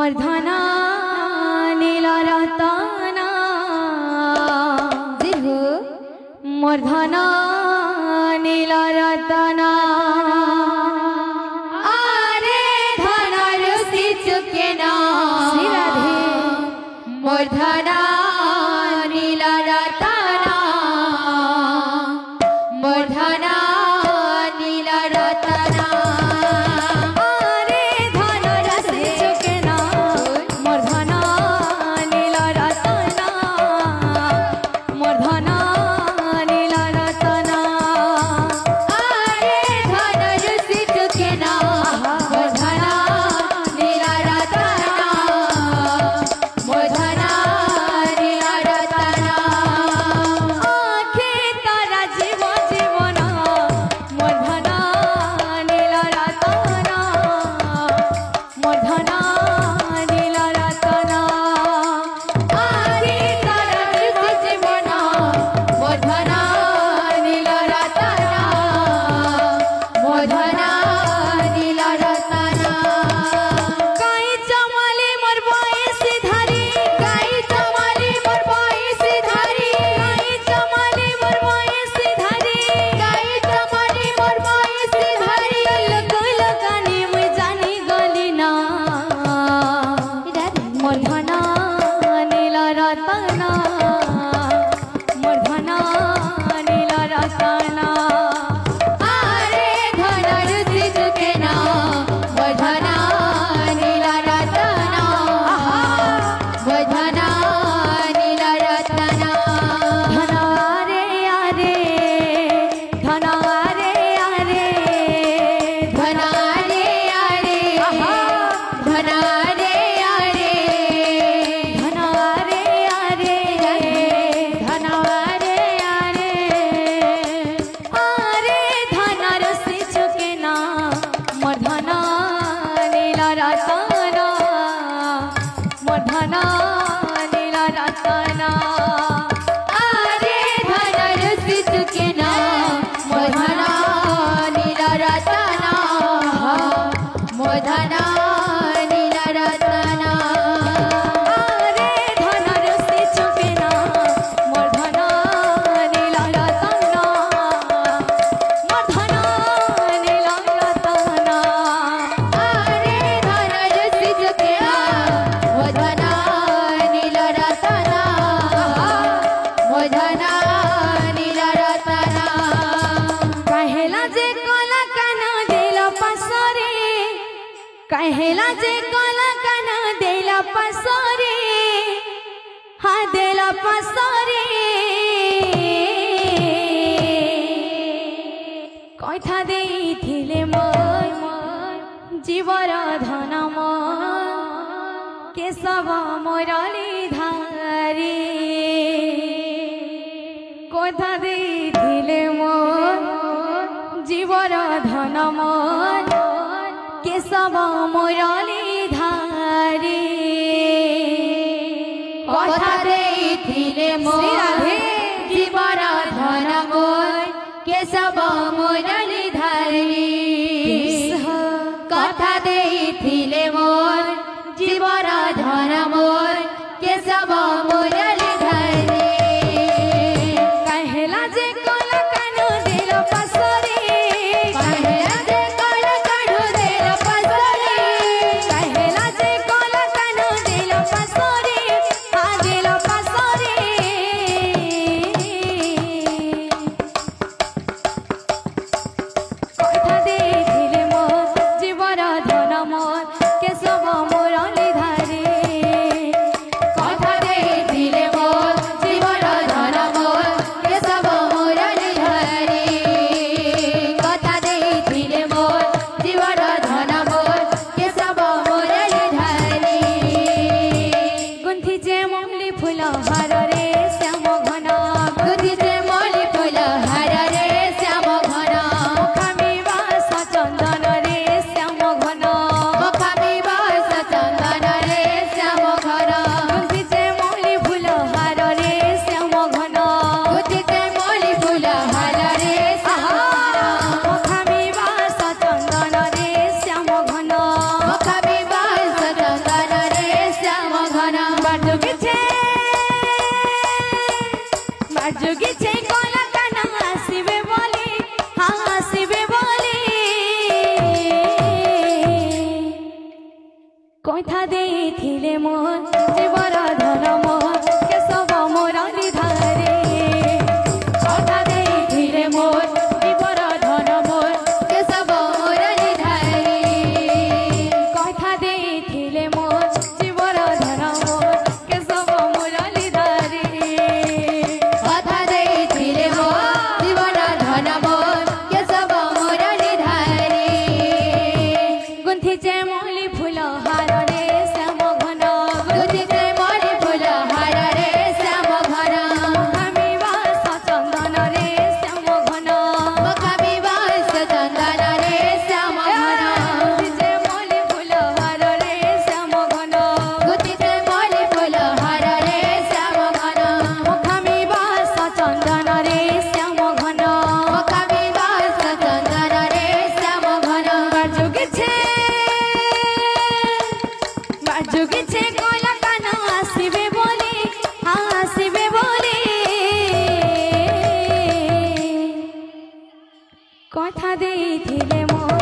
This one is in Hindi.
मर्धना नीला रतना मर्धना नीला रतना आरे धनर सी चुके ना मर्धना नीला रतना मर्धना नीला रतना मर्धना नीला रतना आरे धनर सी चुके ना मर्धना नीला रतना मर्धना नीला रतना आरे धनर सी चुके ना मर्धना नीला रतना मर्धना नीला रतना आरे धनर सी चुके ना मर्धना नीला रतना मर्धना नीला रतना कहेला जे कला कना देला पसरे कहेला जे कला कना देला पसरे हा देला पसरे कथा देइथिले मोर जीवर धन केशव मोरली धारे कथा देइथिले मोर जीवर धन केशव मोरली धारे कथा देइथिले मोर जीवर धन केशव मोरली धारे कथा देइथिले मोर जीवर धन केशव मोरली धारे कहेला जे कला कानो देला पसरे कहेला जे कला कानो देला पसरे कहेला जे कला कानो देला पसरे हा देला पसरे कथा देइथिले मोर जीवर धन मोर केशव मुरली धारे कथा देइथिले मोर जीवर धन मोर केशव मुरली धारे कथा देइथिले मोर जीवर धन मोर केशव मुरली धारे कथा देइथिले मोर जीवर धन मोर केशव मुरली धारे गुंथिचे मौली फूल हार रे श्याम घन गुंथिचे मौली फूल हार रे श्याम घन मुखामी वास चंदन रे श्याम घन मुखामी वास चंदन रे श्याम घन गुंथिचे मौली फूल हार रे श्याम घन गुंथिचे मौली फूल हार रे श्याम घन मुखामी वास चंदन रे श्याम घन मुखामी वास चंदन रे श्याम घन बाजुगिछे कला कान आसिबे बोली आसिबे बोली कथा देइथिले मोर